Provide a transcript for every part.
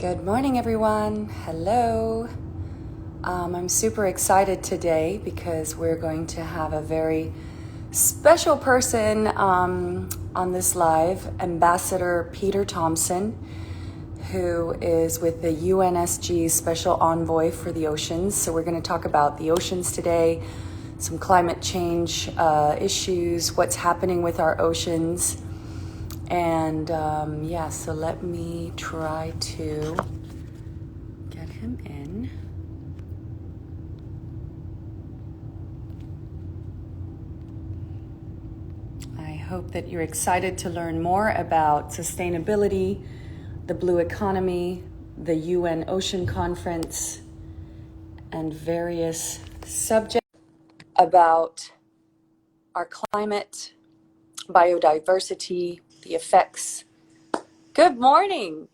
Good morning, everyone. Hello. I'm super excited today because we're going to have a very special person on this live, Ambassador Peter Thompson, who is with the UNSG Special Envoy for the Oceans. So we're going to talk about the oceans today, some climate change issues, what's happening with our oceans. And yeah, so let me try to get him in. I hope that you're excited to learn more about sustainability, the blue economy, the UN Ocean Conference, and various subjects about our climate, biodiversity, the effects. Good morning.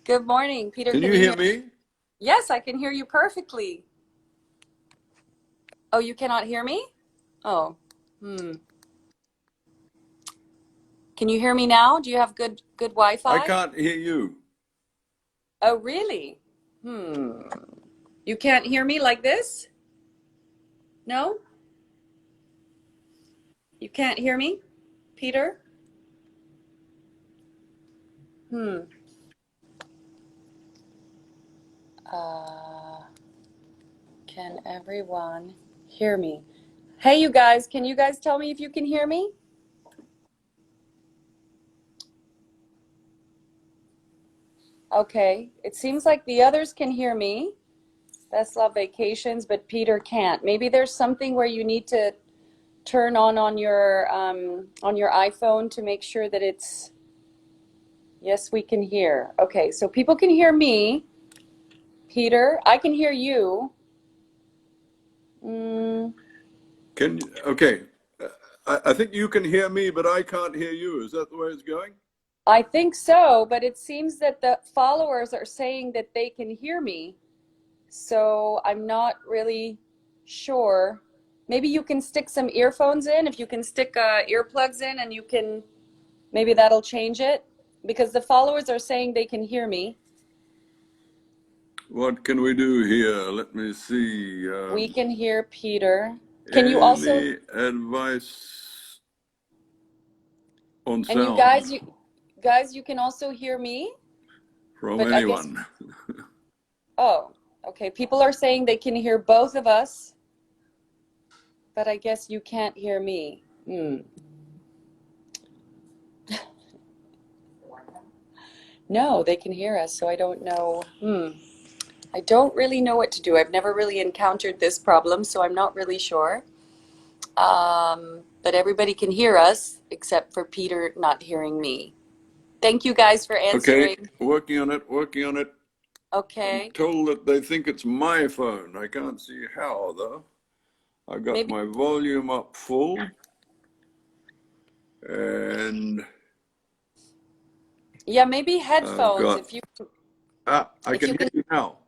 Good morning, Peter. Can you hear me? Yes, I can hear you perfectly. Oh, you cannot hear me? Oh, Can you hear me now? Do you have good Wi-Fi? I can't hear you. Oh, really? You can't hear me like this? No? You can't hear me, Peter? Can everyone hear me? Hey, you guys, can you guys tell me if you can hear me? Okay, it seems like the others can hear me. Best Love Vacations, but Peter can't. Maybe there's something where you need to turn on your iPhone to make sure that it's, yes, we can hear. Okay, so people can hear me. Peter, I can hear you. Okay. I think you can hear me, but I can't hear you. Is that the way it's going? I think so, but it seems that the followers are saying that they can hear me. So I'm not really sure. Maybe you can stick some earphones in. If you can stick earplugs in and you can, maybe that'll change it, because the followers are saying they can hear me. What can we do here? Let me see. We can hear Peter. Can you also? Any advice on sound? And you guys, you can also hear me? From anyone. Oh, okay. People are saying they can hear both of us, but I guess you can't hear me. No, they can hear us, so I don't know. I don't really know what to do. I've never really encountered this problem, so I'm not really sure. But everybody can hear us, except for Peter not hearing me. Thank you guys for answering. Okay, working on it. Okay. I'm told that they think it's my phone. I can't see how, though. I got my volume up full. And yeah, maybe headphones. If you I can hear you now.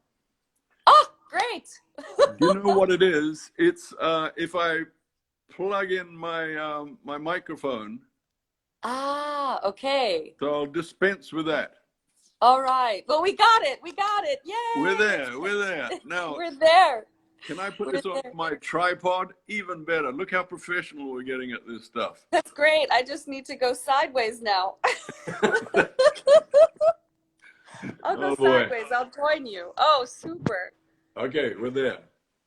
Oh, great. Do you know what it is? It's if I plug in my my microphone. Ah, okay. So I'll dispense with that. All right. Well, we got it. Yay! We're there. Now we're there. Can I put this on my tripod? Even better. Look how professional we're getting at this stuff. That's great. I just need to go sideways now. I'll go sideways. I'll join you. Oh, super. Okay, we're there.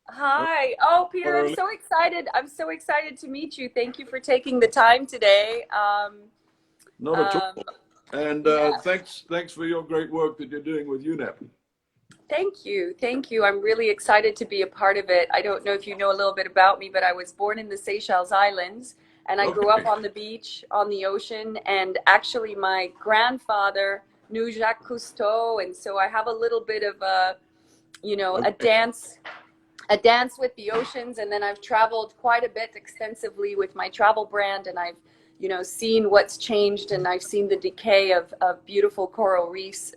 Hi. Oh, Peter, I'm so excited. I'm so excited to meet you. Thank you for taking the time today. Not at all. And thanks for your great work that you're doing with UNEP. Thank you. I'm really excited to be a part of it. I don't know if you know a little bit about me, but I was born in the Seychelles Islands, and I grew up on the beach, on the ocean, and actually my grandfather knew Jacques Cousteau, and so I have a little bit of a dance with the oceans. And then I've traveled quite a bit extensively with my travel brand, and I've seen what's changed, and I've seen the decay of beautiful coral reefs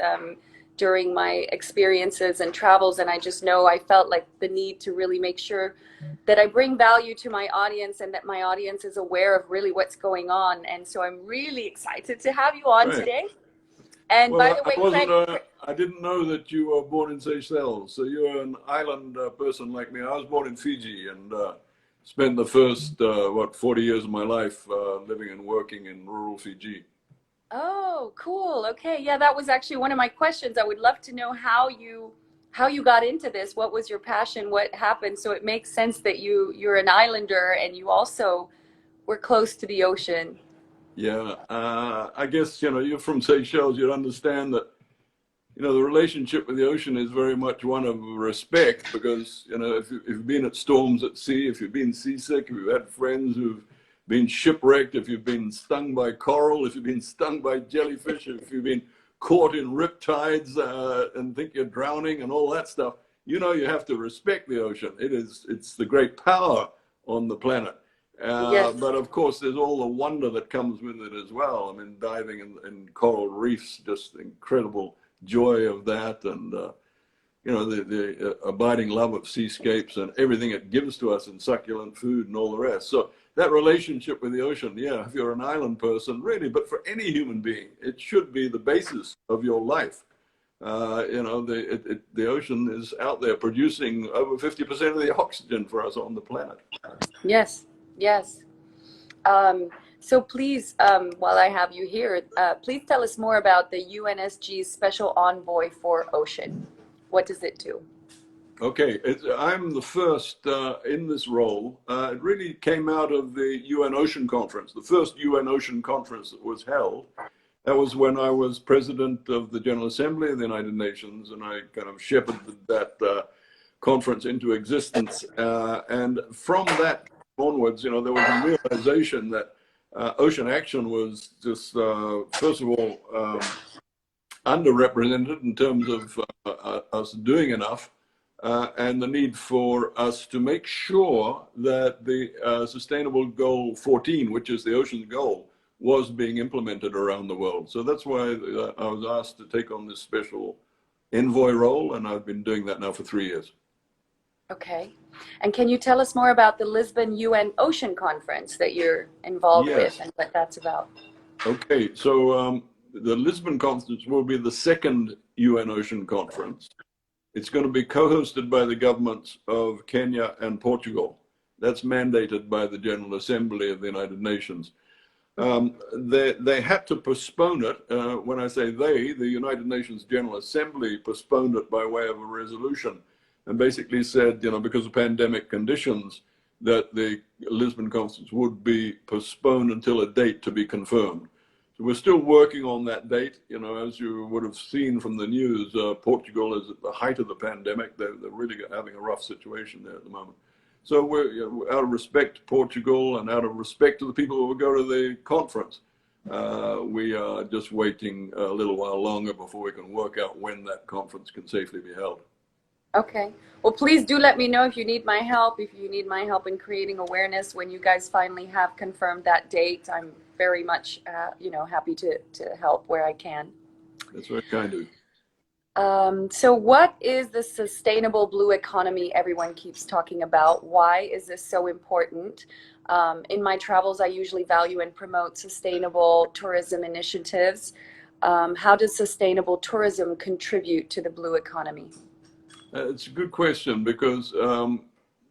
during my experiences and travels. And I just know I felt like the need to really make sure that I bring value to my audience, and that my audience is aware of really what's going on. And so I'm really excited to have you on today. And by Well, the I way, wasn't. Craig, I didn't know that you were born in Seychelles. So you're an island person like me. I was born in Fiji and spent the first 40 years of my life living and working in rural Fiji. oh, cool. Okay. Yeah, that was actually one of my questions. I would love to know how you got into this. What was your passion? What happened? So it makes sense that you're an islander and you also were close to the ocean. Yeah, I guess you're from Seychelles. You'd understand that the relationship with the ocean is very much one of respect because, if you've been at storms at sea, if you've been seasick, if you've had friends who've been shipwrecked, if you've been stung by coral, if you've been stung by jellyfish, if you've been caught in riptides and think you're drowning and all that stuff, you have to respect the ocean. It's the great power on the planet. Yes. But of course, there's all the wonder that comes with it as well. I mean, diving in coral reefs, just incredible joy of that, and the abiding love of seascapes and everything it gives to us in succulent food and all the rest. So that relationship with the ocean, yeah, if you're an island person, really, but for any human being, it should be the basis of your life. The ocean is out there producing over 50% of the oxygen for us on the planet. Yes. Yes. So please, while I have you here, please tell us more about the UNSG's Special Envoy for Ocean. What does it do? Okay, I'm the first in this role. It really came out of the UN Ocean Conference, the first UN Ocean Conference that was held. That was when I was president of the General Assembly of the United Nations, and I kind of shepherded that conference into existence. And from that onwards, there was a realization that ocean action was just, first of all, underrepresented in terms of us doing enough, and the need for us to make sure that the Sustainable Goal 14, which is the ocean goal, was being implemented around the world. So that's why I was asked to take on this special envoy role, and I've been doing that now for 3 years. Okay. And can you tell us more about the Lisbon UN Ocean Conference that you're involved with and what that's about? Okay, so the Lisbon Conference will be the second UN Ocean Conference. It's going to be co-hosted by the governments of Kenya and Portugal. That's mandated by the General Assembly of the United Nations. They had to postpone it. When I say they, the United Nations General Assembly postponed it by way of a resolution and basically said, because of pandemic conditions, that the Lisbon Conference would be postponed until a date to be confirmed. So we're still working on that date. As you would have seen from the news, Portugal is at the height of the pandemic. They're really having a rough situation there at the moment. So we're, out of respect to Portugal and out of respect to the people who will go to the conference, we are just waiting a little while longer before we can work out when that conference can safely be held. Okay. Well, please do let me know if you need my help, in creating awareness when you guys finally have confirmed that date. I'm very much, happy to help where I can. That's very kind of you. So what is the sustainable blue economy everyone keeps talking about? Why is this so important? In my travels, I usually value and promote sustainable tourism initiatives. How does sustainable tourism contribute to the blue economy? It's a good question because, a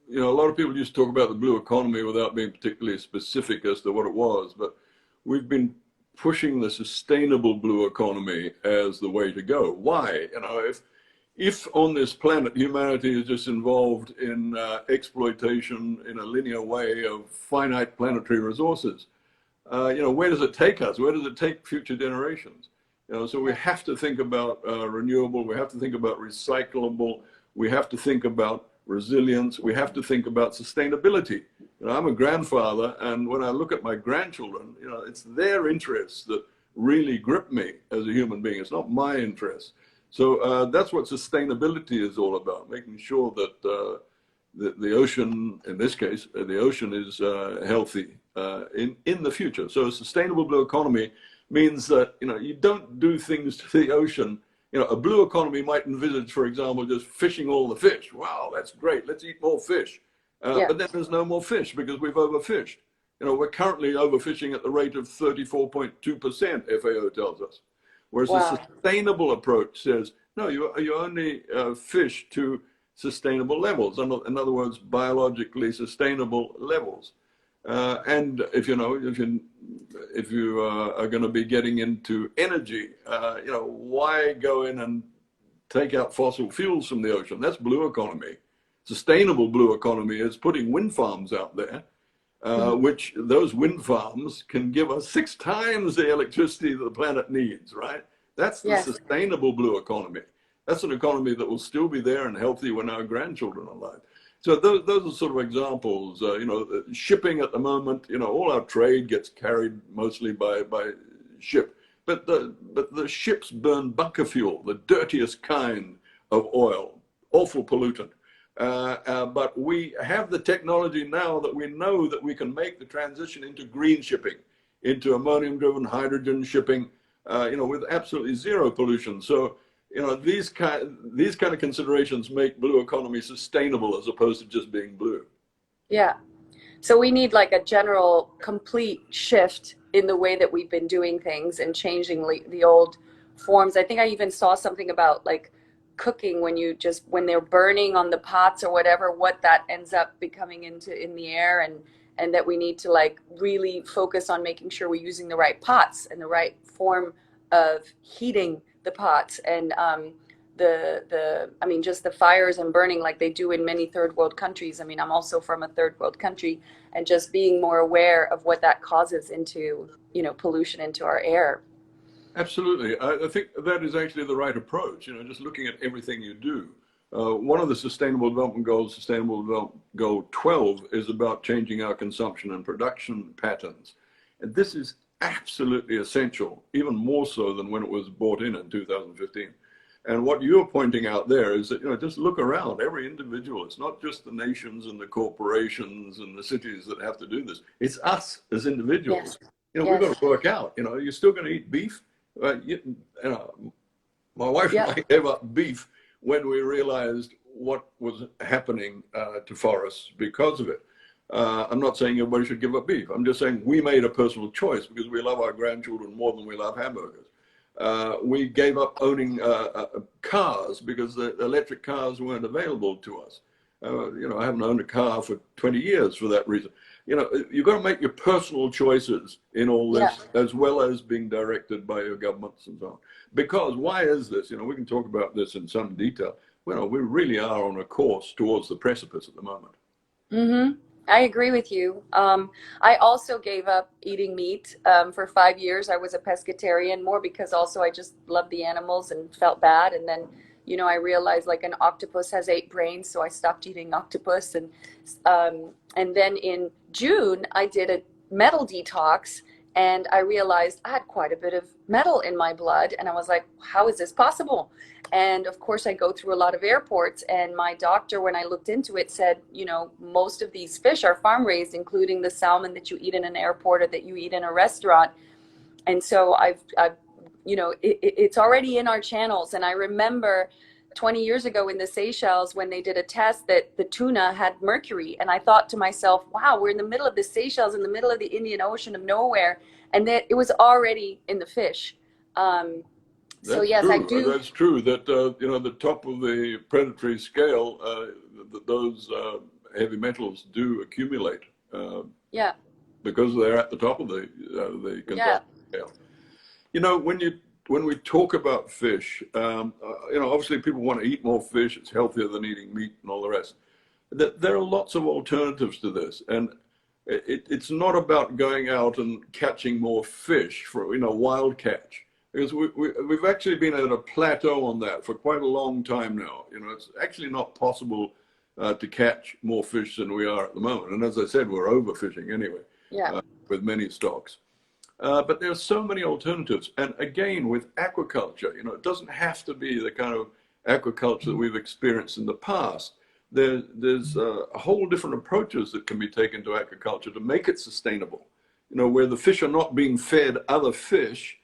lot of people used to talk about the blue economy without being particularly specific as to what it was, but we've been pushing the sustainable blue economy as the way to go. Why? If on this planet humanity is just involved in exploitation in a linear way of finite planetary resources, where does it take us? Where does it take future generations? So we have to think about renewable, we have to think about recyclable, we have to think about resilience, we have to think about sustainability. I'm a grandfather, and when I look at my grandchildren, it's their interests that really grip me as a human being. It's not my interests. So that's what sustainability is all about, making sure that the ocean, in this case, the ocean is healthy in the future. So a sustainable blue economy means that you don't do things to the ocean. A blue economy might envisage, for example, just fishing all the fish. Wow, that's great. Let's eat more fish. But then there's no more fish because we've overfished. We're currently overfishing at the rate of 34.2%, FAO tells us. Whereas a Wow. sustainable approach says, no, you only fish to sustainable levels. In other words, biologically sustainable levels. And if you are going to be getting into energy, why go in and take out fossil fuels from the ocean? That's blue economy. Sustainable blue economy is putting wind farms out there, which those wind farms can give us 6 times the electricity that the planet needs, right? That's the Yes. sustainable blue economy. That's an economy that will still be there and healthy when our grandchildren are alive. So those are sort of examples. Shipping at the moment, all our trade gets carried mostly by ship. But the ships burn bunker fuel, the dirtiest kind of oil, awful pollutant. But we have the technology now that we know that we can make the transition into green shipping, into ammonium-driven hydrogen shipping, with absolutely zero pollution. So, these kind of considerations make blue economy sustainable as opposed to just being blue. Yeah. So we need like a general complete shift in the way that we've been doing things and changing the old forms. I think I even saw something about like cooking when they're burning on the pots or whatever, what that ends up becoming in the air, and that we need to like really focus on making sure we're using the right pots and the right form of heating the pots, and I mean, just the fires and burning like they do in many third world countries. I mean, I'm also from a third world country, and just being more aware of what that causes into, pollution into our air. Absolutely. I think that is actually the right approach, just looking at everything you do. One of the Sustainable Development Goals, Sustainable Development Goal 12, is about changing our consumption and production patterns. And this is absolutely essential, even more so than when it was brought in 2015. And what you're pointing out there is that, just look around, every individual. It's not just the nations and the corporations and the cities that have to do this. It's us as individuals. Yes. We've got Yes. to work out, you're still going to eat beef. My wife and I gave up beef when we realized what was happening to forests because of it. I'm not saying everybody should give up beef. I'm just saying we made a personal choice because we love our grandchildren more than we love hamburgers. We gave up owning cars because the electric cars weren't available to us. I haven't owned a car for 20 years for that reason. You've got to make your personal choices in all this, as well as being directed by your governments and so on. Because why is this? We can talk about this in some detail. We really are on a course towards the precipice at the moment. Mm-hmm. I agree with you. I also gave up eating meat for 5 years. I was a pescatarian, more because also I just loved the animals and felt bad. And then, I realized like an octopus has 8 brains, so I stopped eating octopus. And then in June, I did a metal detox, and I realized I had quite a bit of metal in my blood. And I was like, how is this possible? And of course, I go through a lot of airports, and my doctor, when I looked into it, said, most of these fish are farm raised, including the salmon that you eat in an airport or that you eat in a restaurant. And so it's already in our channels. And I remember 20 years ago in the Seychelles when they did a test that the tuna had mercury. And I thought to myself, wow, we're in the middle of the Seychelles, in the middle of the Indian Ocean of nowhere. And that it was already in the fish. So yes, true. I do. That's true. That the top of the predatory scale, those heavy metals do accumulate. Yeah. Because they're at the top of the consumption scale. When we talk about fish, obviously people want to eat more fish. It's healthier than eating meat and all the rest. There are lots of alternatives to this, and it's not about going out and catching more fish for wild catch. Because we've actually been at a plateau on that for quite a long time now. It's actually not possible to catch more fish than we are at the moment. And as I said, we're overfishing anyway, with many stocks. But there's so many alternatives. And again, with aquaculture, it doesn't have to be the kind of aquaculture that we've experienced in the past. There's a whole different approaches that can be taken to aquaculture to make it sustainable, where the fish are not being fed other fish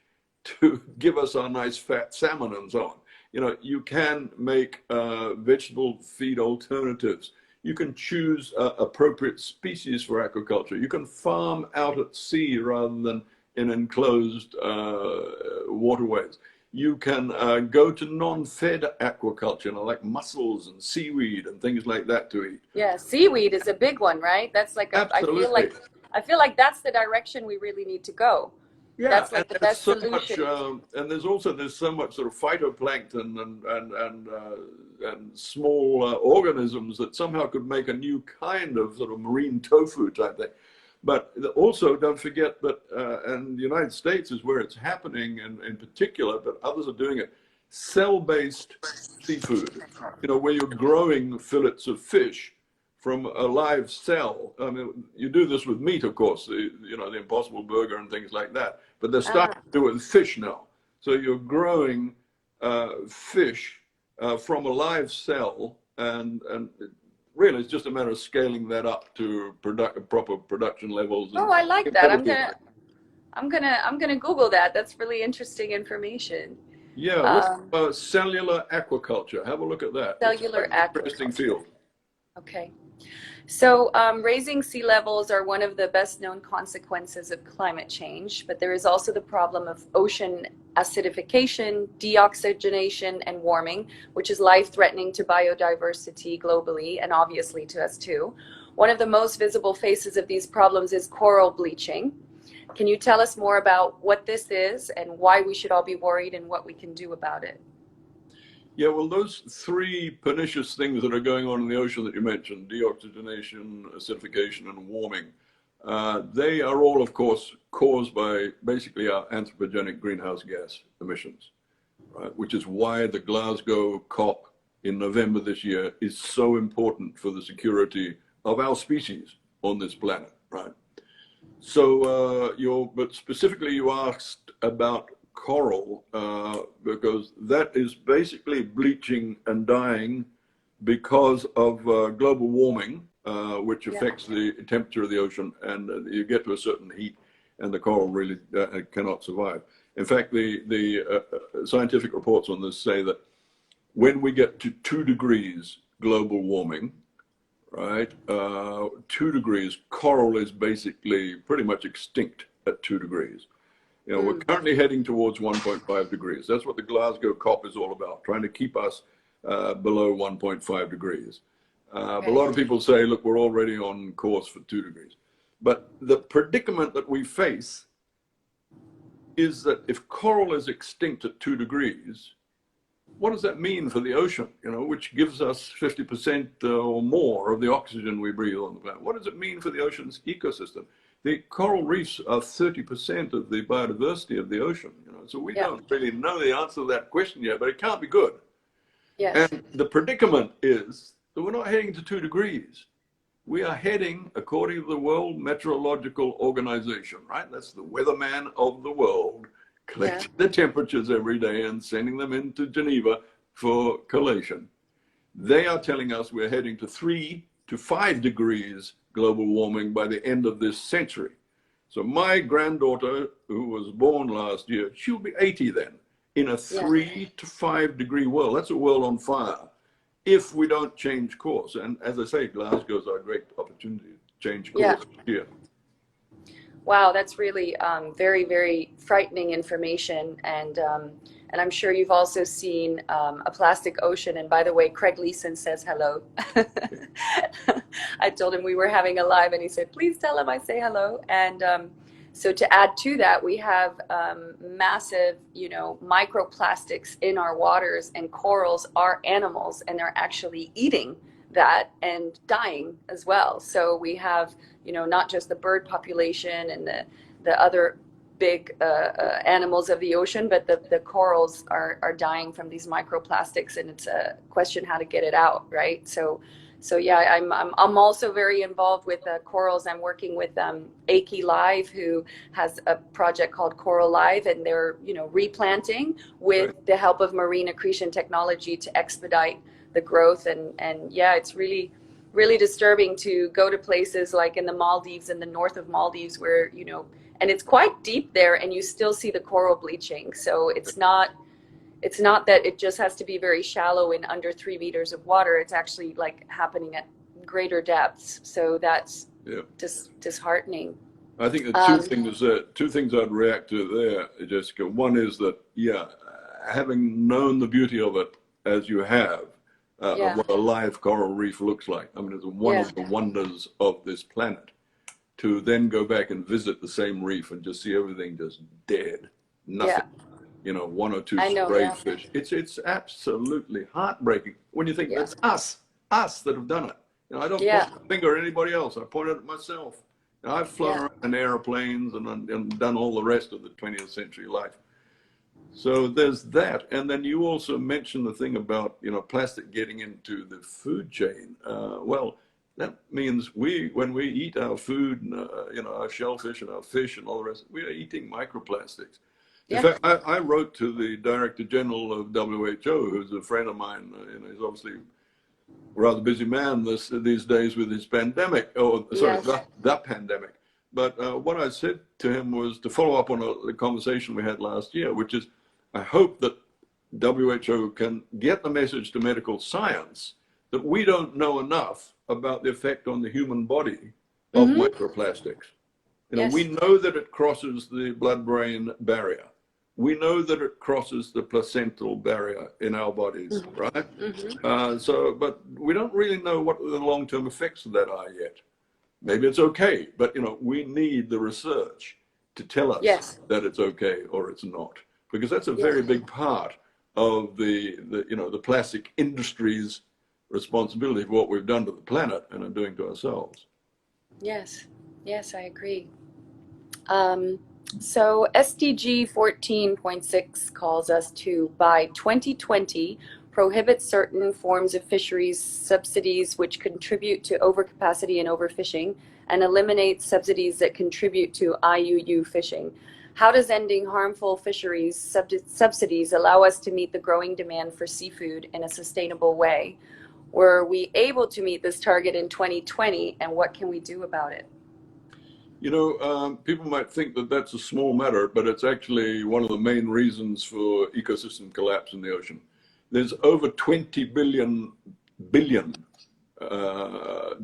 to give us our nice fat salmon and so on. You can make vegetable feed alternatives. You can choose appropriate species for aquaculture. You can farm out at sea rather than in enclosed waterways. You can go to non-fed aquaculture, you know, like mussels and seaweed and things like that to eat. Yeah, seaweed is a big one, right? That's like a, Absolutely. I feel like that's the direction we really need to go. Yeah, That's and like the there's best so much, solution. and there's so much sort of phytoplankton and small organisms that somehow could make a new kind of sort of marine tofu type thing. But also, don't forget that, and the United States is where it's happening in particular, but others are doing it. Cell-based seafood, you know, where you're growing fillets of fish from a live cell. I mean, you do this with meat, of course, you know, the Impossible Burger and things like that. But they're starting Ah, to do it with fish now. So you're growing fish from a live cell, and really it's just a matter of scaling that up to proper production levels. oh, And I like that. that'll be right. I'm gonna Google that. That's really interesting information. Yeah, look, Um, cellular aquaculture. Have a look at that. It's cellular quite an interesting aquaculture. field. Okay. So, raising sea levels are one of the best known consequences of climate change, but there is also the problem of ocean acidification, deoxygenation, and warming, which is life-threatening to biodiversity globally and obviously to us too. One of the most visible faces of these problems is coral bleaching. Can you tell us more about what this is and why we should all be worried and what we can do about it? Yeah, well, those three pernicious things that are going on in the ocean that you mentioned, deoxygenation, acidification, and warming, they are all, of course, caused by basically our anthropogenic greenhouse gas emissions, right? Which is why the Glasgow COP in November this year is so important for the security of our species on this planet, right? So, but specifically you asked about coral, because that is basically bleaching and dying because of global warming, which Yeah. affects the temperature of the ocean, and you get to a certain heat, and the coral really cannot survive. In fact, the scientific reports on this say that when we get to 2 degrees global warming, right, 2 degrees, coral is basically pretty much extinct at 2 degrees. You know, we're currently heading towards 1.5 degrees. That's what the Glasgow COP is all about, trying to keep us below 1.5 degrees. But a lot of people say, look, we're already on course for 2 degrees. But the predicament that we face is that if coral is extinct at 2 degrees, what does that mean for the ocean, you know, which gives us 50% or more of the oxygen we breathe on the planet? What does it mean for the ocean's ecosystem? The coral reefs are 30% of the biodiversity of the ocean, you know, so we don't really know the answer to that question yet, but it can't be good. Yes. And the predicament is that we're not heading to 2 degrees. We are heading, according to the World Meteorological Organization, right? That's the weatherman of the world, collecting the temperatures every day and sending them into Geneva for collation. They are telling us we're heading to 3 to 5 degrees global warming by the end of this century. So my granddaughter, who was born last year, she'll be 80 then, in a 3 to 5 degree world. That's a world on fire if we don't change course. And as I say, Glasgow's our great opportunity to change course here. Wow, that's really very, very frightening information. And I'm sure you've also seen a plastic ocean. And by the way, Craig Leeson says hello. I told him we were having a live, and he said, please tell him I say hello. And so to add to that, we have massive, you know, microplastics in our waters, and corals are animals, and they're actually eating that and dying as well. So we have, you know, not just the bird population and the other big animals of the ocean, but the corals are dying from these microplastics, and it's a question how to get it out, right? So yeah, I'm also very involved with corals. I'm working with Aki Live, who has a project called Coral Live, and they're, you know, replanting with the help of marine accretion technology to expedite the growth. And yeah, it's really, really disturbing to go to places like in the Maldives, in the north of Maldives, where, you know, and it's quite deep there, and you still see the coral bleaching. So it's not that it just has to be very shallow in under 3 meters of water. It's actually like happening at greater depths. So that's just disheartening. I think the two things I'd react to there, Jessica. One is that, having known the beauty of it as you have, of Yeah. what a live coral reef looks like. I mean, it's one Yeah. of the wonders of this planet. To then go back and visit the same reef and just see everything just dead, nothing. Yeah. You know, one or two I know. stray Yeah. fish. It's absolutely heartbreaking when you think Yeah. that's us that have done it. You know, I don't Yeah. point the finger at anybody else. I point it at myself. You know, I've flown Yeah. around in airplanes and done all the rest of the 20th century life. So there's that. And then you also mentioned the thing about, you know, plastic getting into the food chain. Well, that means when we eat our food, you know, our shellfish and our fish and all the rest, we are eating microplastics. In Yeah. fact, I wrote to the Director General of WHO, who's a friend of mine. You know, he's obviously a rather busy man these days with his pandemic, or sorry, Yes. the pandemic. But what I said to him was to follow up on the conversation we had last year, which is I hope that WHO can get the message to medical science that we don't know enough about the effect on the human body of microplastics. You know, Yes. we know that it crosses the blood-brain barrier. We know that it crosses the placental barrier in our bodies, right? But we don't really know what the long-term effects of that are yet. Maybe it's okay, but you know, we need the research to tell us Yes. that it's okay or it's not, because that's a Yes. very big part of the you know, the plastic industry's responsibility for what we've done to the planet and are doing to ourselves. Yes. Yes, I agree. So SDG 14.6 calls us to, by 2020, prohibit certain forms of fisheries subsidies which contribute to overcapacity and overfishing, and eliminate subsidies that contribute to IUU fishing. How does ending harmful fisheries subsidies allow us to meet the growing demand for seafood in a sustainable way? Were we able to meet this target in 2020, and what can we do about it? You know, people might think that that's a small matter, but it's actually one of the main reasons for ecosystem collapse in the ocean. There's over 20 billion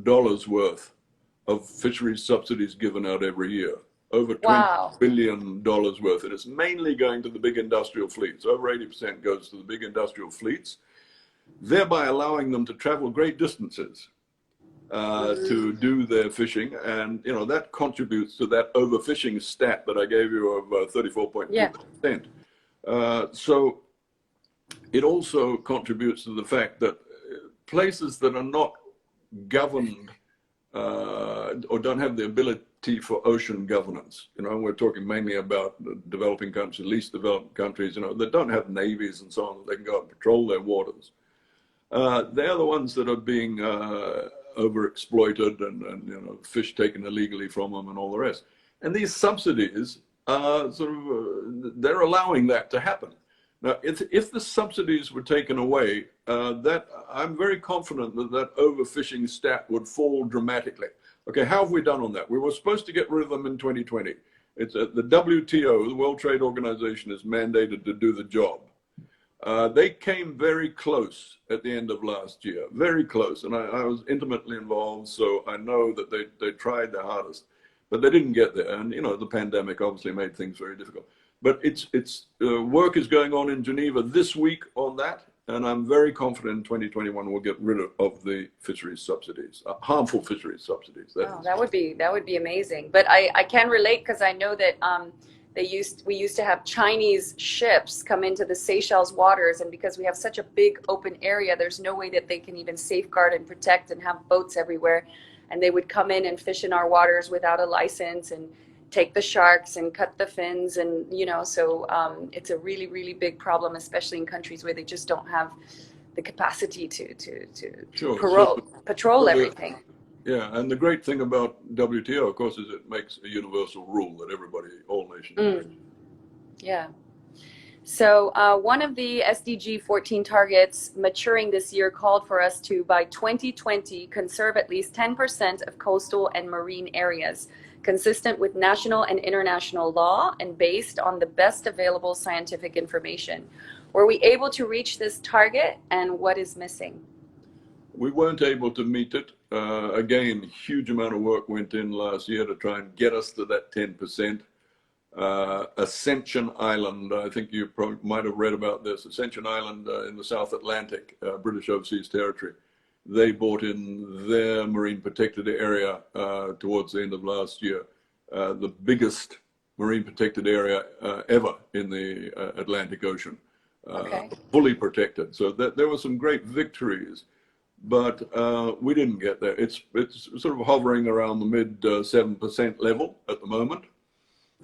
dollars worth of fisheries subsidies given out every year. Over 20 Wow. billion dollars worth. And it's mainly going to the big industrial fleets. Over 80% goes to the big industrial fleets, thereby allowing them to travel great distances to do their fishing. And, you know, that contributes to that overfishing stat that I gave you of 34.2%. So it also contributes to the fact that places that are not governed or don't have the ability for ocean governance, you know, we're talking mainly about developing countries, least developed countries, you know, that don't have navies and so on, that they can go and patrol their waters. They're the ones that are being overexploited and you know, fish taken illegally from them and all the rest. And these subsidies are they're allowing that to happen. Now, if the subsidies were taken away, that I'm very confident that that overfishing stat would fall dramatically. Okay, how have we done on that? We were supposed to get rid of them in 2020. It's the WTO, the World Trade Organization, is mandated to do the job. They came very close at the end of last year, very close. And I was intimately involved, so I know that they tried their hardest, but they didn't get there. And, you know, the pandemic obviously made things very difficult. But work is going on in Geneva this week on that. And I'm very confident in 2021 we'll get rid of the fisheries subsidies, harmful fisheries subsidies. That would be amazing. But I can relate, because I know that we used to have Chinese ships come into the Seychelles waters, and because we have such a big open area, there's no way that they can even safeguard and protect and have boats everywhere. And they would come in and fish in our waters without a license and take the sharks and cut the fins, and you know, so it's a really, really big problem, especially in countries where they just don't have the capacity to Sure. patrol everything. Yeah, and the great thing about WTO, of course, is it makes a universal rule that all nations. Yeah. So one of the SDG 14 targets maturing this year called for us to, by 2020, conserve at least 10% of coastal and marine areas, consistent with national and international law and based on the best available scientific information. Were we able to reach this target, and what is missing? We weren't able to meet it. Again, huge amount of work went in last year to try and get us to that 10%. Ascension Island, I think you probably might have read about this. Ascension Island in the South Atlantic, British Overseas Territory. They bought in their marine protected area towards the end of last year, the biggest marine protected area ever in the Atlantic Ocean, Okay. fully protected. So there were some great victories, but we didn't get there. It's sort of hovering around the mid 7% level at the moment.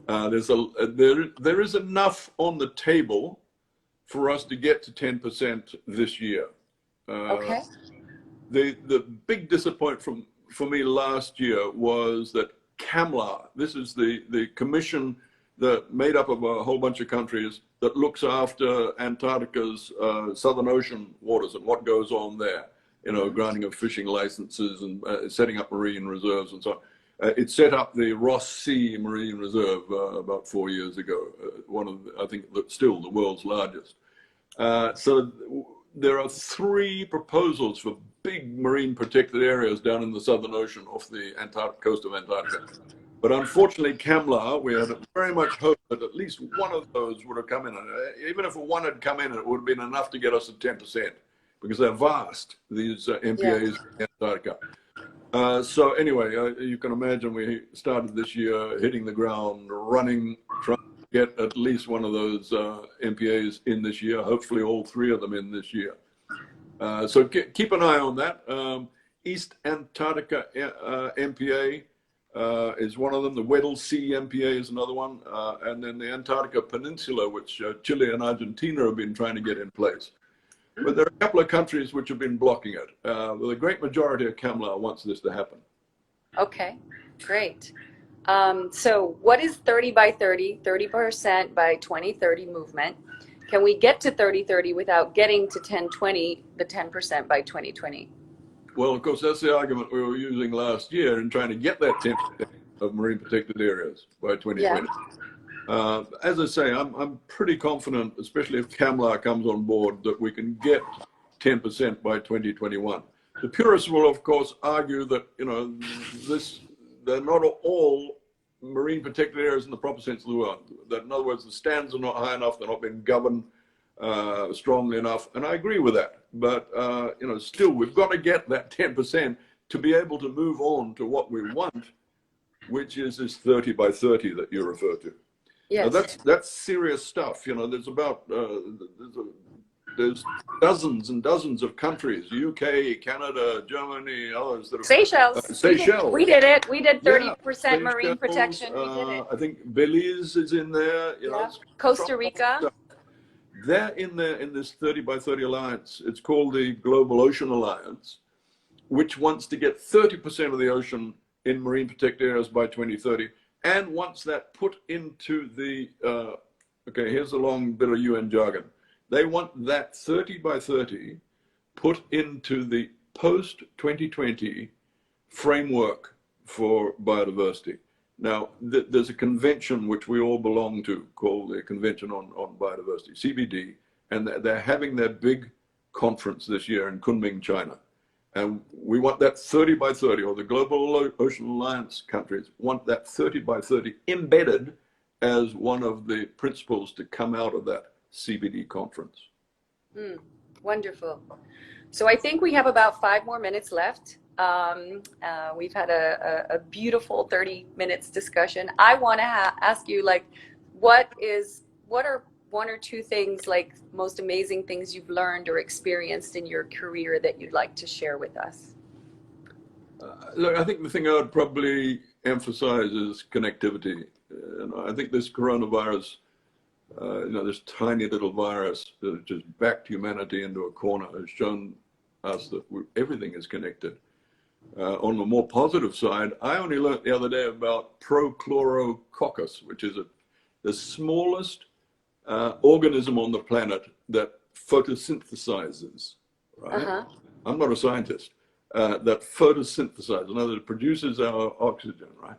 There is enough on the table for us to get to 10% this year. Okay. The big disappointment for me last year was that CAMLA, this is the commission that made up of a whole bunch of countries that looks after Antarctica's Southern Ocean waters and what goes on there, you know, granting of fishing licenses and setting up marine reserves and so on. It set up the Ross Sea Marine Reserve about 4 years ago, one of I think still the world's largest. So there are 3 proposals for big marine protected areas down in the Southern Ocean off the coast of Antarctica. But unfortunately, CAMLA, we had very much hoped that at least one of those would have come in. Even if one had come in, it would have been enough to get us to 10%, because they're vast, these MPAs in Antarctica. So anyway, you can imagine we started this year hitting the ground running, trying to get at least one of those MPAs in this year, hopefully all 3 of them in this year. So keep an eye on that. East Antarctica MPA is one of them. The Weddell Sea MPA is another one. And then the Antarctica Peninsula, which Chile and Argentina have been trying to get in place. But there are a couple of countries which have been blocking it. The great majority of CAMLA wants this to happen. Okay, great. So what is 30 by 30, 30% by 2030 movement? Can we get to 30-30 without getting to 10-20, the 10% by 2020? Well, of course, that's the argument we were using last year in trying to get that 10% of marine protected areas by 2020. Yeah. As I say, I'm pretty confident, especially if CAMLA comes on board, that we can get 10% by 2021. The purists will, of course, argue that, you know, they're not all marine protected areas in the proper sense of the word. That, in other words, the stands are not high enough, they're not being governed strongly enough, and I agree with that. But you know, still, we've got to get that 10% to be able to move on to what we want, which is this 30 by 30 that you refer to. Yes. Now that's serious stuff. You know, there's about there's dozens and dozens of countries: UK, Canada, Germany, others that are Seychelles. Seychelles. We did it. We did 30% marine protection. We did it. I think Belize is in there. You know, Costa Rica. They're in there in this 30 by 30 alliance. It's called the Global Ocean Alliance, which wants to get 30% of the ocean in marine protected areas by 2030, and wants that put into the okay, here's a long bit of UN jargon. They want that 30 by 30 put into the post-2020 framework for biodiversity. Now, there's a convention which we all belong to called the Convention on Biodiversity, CBD, and they're having their big conference this year in Kunming, China. And we want that 30 by 30, or the Global Ocean Alliance countries want that 30 by 30 embedded as one of the principles to come out of that CBD conference. Wonderful. So I think we have about 5 more minutes left. We've had a beautiful 30 minutes discussion. I want to ask you, like, what are 1 or 2 things, like most amazing things you've learned or experienced in your career that you'd like to share with us? Look, I think the thing I would probably emphasize is connectivity. I think this coronavirus, you know, this tiny little virus that just backed humanity into a corner, has shown us that everything is connected. On the more positive side, I only learned the other day about prochlorococcus, which is the smallest organism on the planet that photosynthesizes, right? I'm not a scientist. That photosynthesizes, in other words, it produces our oxygen, right?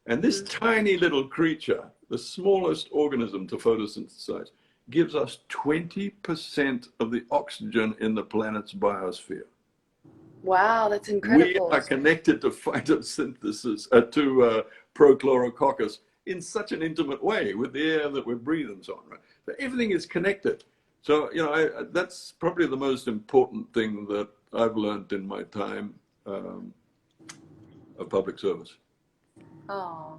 And this tiny little creature, the smallest organism to photosynthesize, gives us 20% of the oxygen in the planet's biosphere. Wow, that's incredible. We are connected to photosynthesis, to prochlorococcus in such an intimate way with the air that we breathe and so on, right? So everything is connected. So, you know, that's probably the most important thing that I've learned in my time of public service. Oh,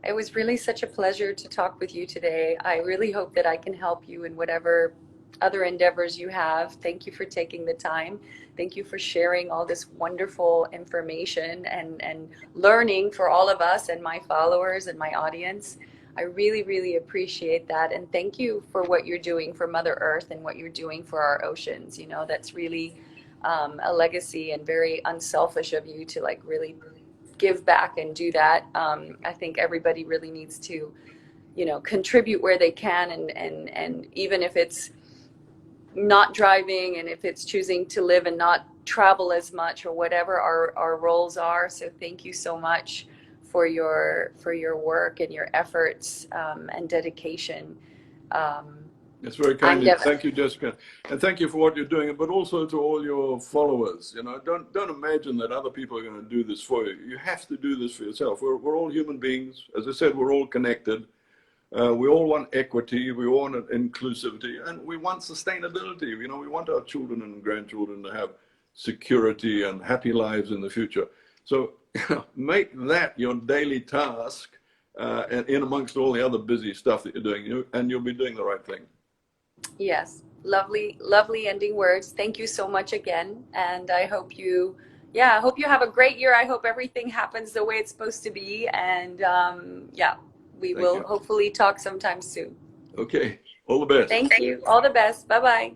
it was really such a pleasure to talk with you today. I really hope that I can help you in whatever other endeavors you have. Thank you for taking the time. Thank you for sharing all this wonderful information and learning for all of us and my followers and my audience. I really, really appreciate that. And thank you for what you're doing for Mother Earth and what you're doing for our oceans. You know, that's really a legacy and very unselfish of you to like really give back and do that. I think everybody really needs to, you know, contribute where they can, and even if it's not driving and if it's choosing to live and not travel as much or whatever our roles are. So thank you so much for your work and your efforts and dedication. It's very kind of you. Thank you, Jessica. And thank you for what you're doing, but also to all your followers. You know, don't imagine that other people are going to do this for you. You have to do this for yourself. We're all human beings. As I said, we're all connected. We all want equity, we all want inclusivity, and we want sustainability. You know, we want our children and grandchildren to have security and happy lives in the future. So make that your daily task, and in amongst all the other busy stuff that you're doing, and you'll be doing the right thing. Yes, lovely, lovely ending words. Thank you so much again, and I hope you, yeah, I hope you have a great year. I hope everything happens the way it's supposed to be, and yeah. We will hopefully talk sometime soon. Okay. All the best. Thank you. All the best. Bye-bye.